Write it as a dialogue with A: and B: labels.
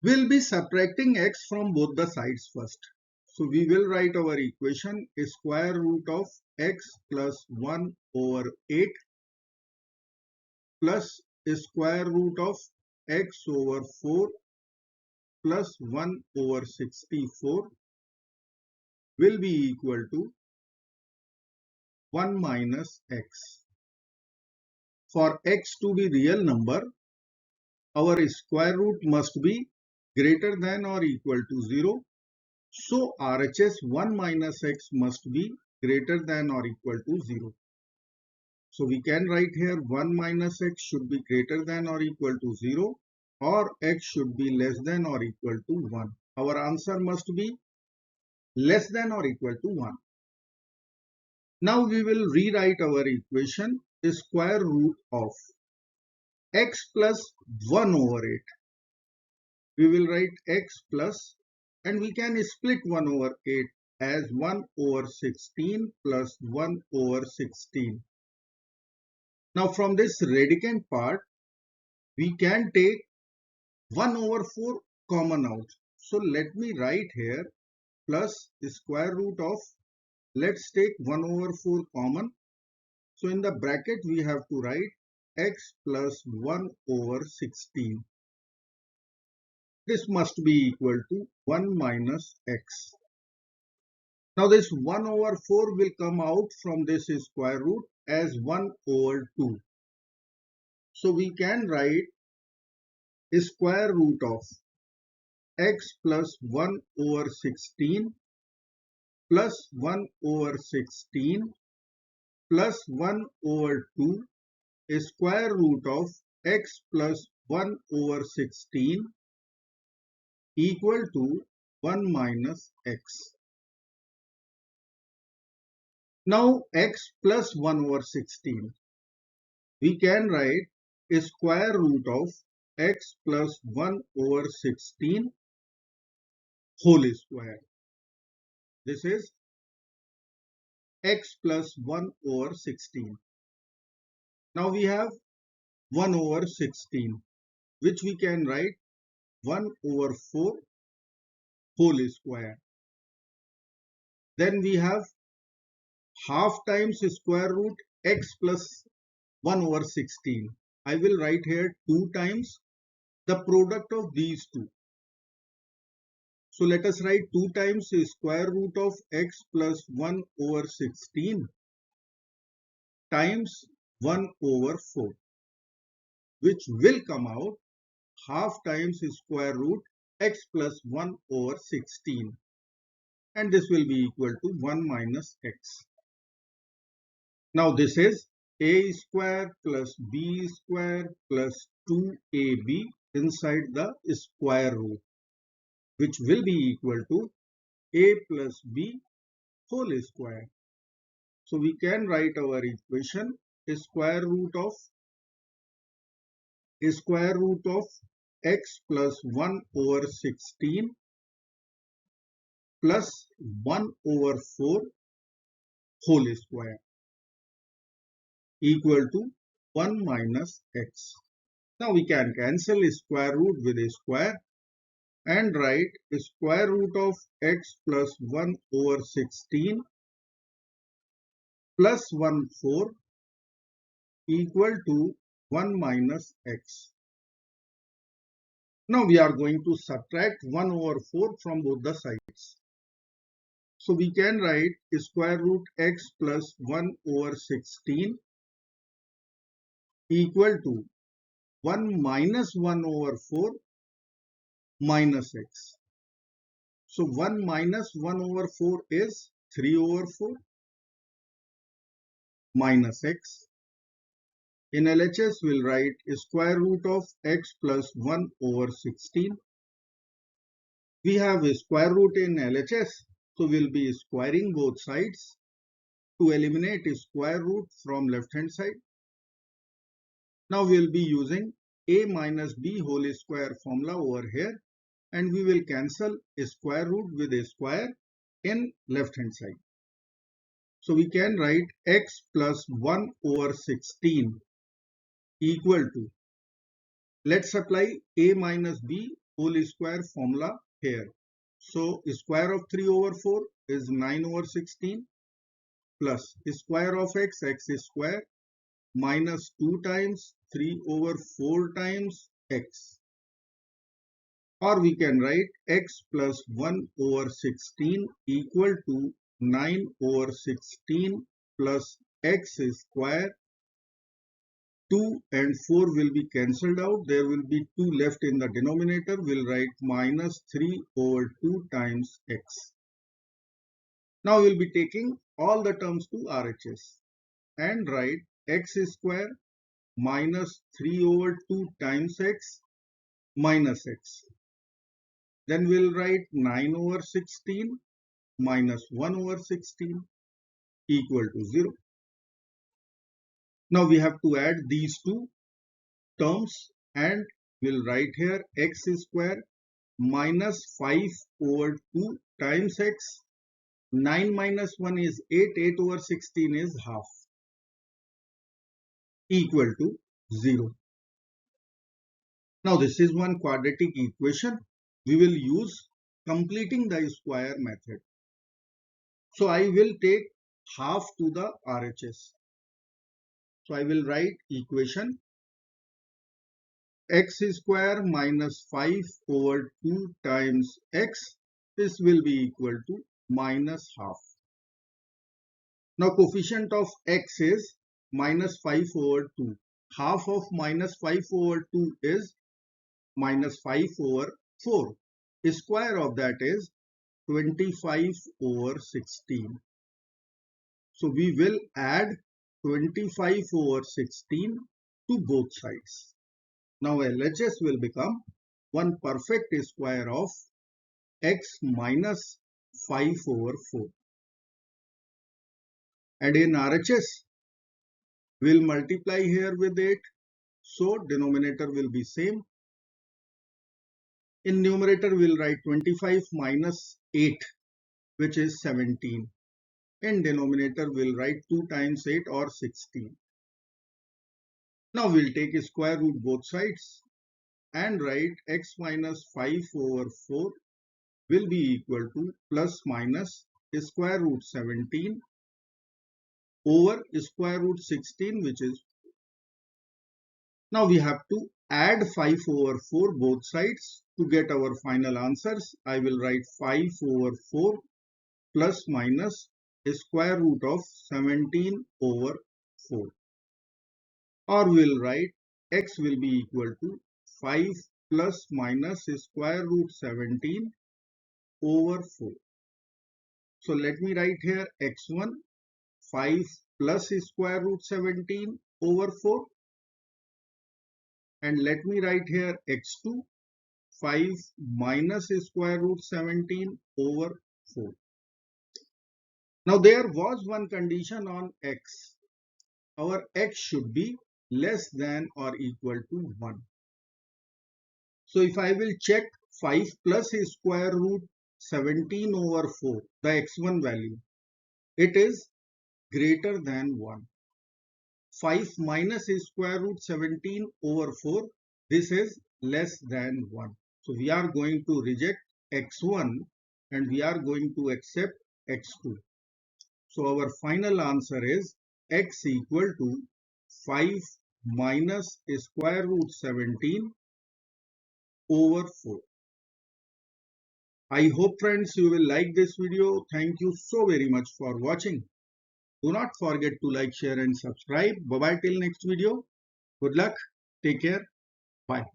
A: We'll be subtracting x from both the sides first. So we will write our equation is square root of x plus 1 over 8 plus square root of x over 4 plus 1 over 64 will be equal to 1 minus x. For x to be real number, our square root must be greater than or equal to 0. So RHS 1 minus x must be greater than or equal to 0. So we can write here 1 minus x should be greater than or equal to 0, or x should be less than or equal to 1. Our answer must be less than or equal to 1. Now we will rewrite our equation square root of x plus 1 over 8. We will write x plus, and we can split 1 over 8 as 1 over 16 plus 1 over 16. Now from this radicand part, we can take 1 over 4 common out. So let me write here plus square root of, let's take 1 over 4 common. So in the bracket we have to write x plus 1 over 16. This must be equal to 1 minus x. Now this 1 over 4 will come out from this square root as 1 over 2. So we can write square root of x plus 1 over 16 plus 1 over 16 plus 1 over 2 square root of x plus 1 over 16 equal to 1 minus x. Now x plus 1 over 16. We can write square root of x plus 1 over 16 whole square. This is x plus 1 over 16. Now we have 1 over 16, which we can write 1 over 4 whole square. Then we have half times square root x plus 1 over 16. I will write here 2 times the product of these two. So let us write 2 times square root of x plus 1 over 16 times 1 over 4, which will come out half times square root x plus 1 over 16, and this will be equal to 1 minus x. Now this is a square plus b square plus 2ab inside the square root, which will be equal to a plus b whole square. So we can write our equation square root of x plus 1 over 16 plus 1 over 4 whole square equal to 1 minus x. Now we can cancel square root with a square and write square root of x plus 1 over 16 plus 1 4 equal to 1 minus x. Now we are going to subtract 1 over 4 from both the sides. So we can write square root x plus 1 over 16 equal to 1 minus 1 over 4 minus x. So 1 minus 1 over 4 is 3 over 4 minus x. In LHS, we'll write square root of x plus 1 over 16. We have a square root in LHS, so we'll be squaring both sides to eliminate square root from left hand side. Now we'll be using a minus b whole square formula over here, and we will cancel a square root with a square in left hand side. So we can write x plus 1 over 16 equal to, let's apply a minus b whole square formula here. So square of 3 over 4 is 9 over 16 plus square of x, x is square, minus 2 times 3 over 4 times x. Or we can write x plus 1 over 16 equal to 9 over 16 plus x square. 2 and 4 will be cancelled out. There will be 2 left in the denominator. We'll write minus 3 over 2 times x. Now we'll be taking all the terms to RHS and write x square minus 3 over 2 times x minus x. Then we'll write 9 over 16 minus 1 over 16 equal to 0. Now we have to add these two terms and we'll write here x square minus 5 over 2 times x. 9 minus 1 is 8. 8 over 16 is half equal to 0. Now this is one quadratic equation. We will use completing the square method. So I will take half to the RHS. So I will write equation x square minus 5 over 2 times x. This will be equal to minus half. Now coefficient of x is minus 5 over 2. Half of minus 5 over 2 is minus 5 over 4. The square of that is 25 over 16. So we will add 25 over 16 to both sides. Now LHS will become one perfect square of x minus 5 over 4. And in RHS, we'll multiply here with 8. So denominator will be same. In numerator, we'll write 25 minus 8, which is 17. In denominator, we'll write 2 times 8 or 16. Now we'll take a square root both sides and write x minus 5 over 4 will be equal to plus minus square root 17 over square root 16, which is. Now we have to add 5 over 4 both sides to get our final answers. I will write 5 over 4 plus minus square root of 17 over 4. Or we'll write x will be equal to 5 plus minus square root 17 over 4. So let me write here x1 5 plus square root 17 over 4. And let me write here x2 5 minus square root 17 over 4. Now there was one condition on x. Our x should be less than or equal to 1. So if I will check 5 plus square root 17 over 4, the x1 value, it is greater than 1. 5 minus square root 17 over 4, this is less than 1. So we are going to reject x1 and we are going to accept x2. So our final answer is x equal to 5 minus square root 17 over 4. I hope friends you will like this video. Thank you so very much for watching. Do not forget to like, share and subscribe. Bye bye till next video. Good luck. Take care. Bye.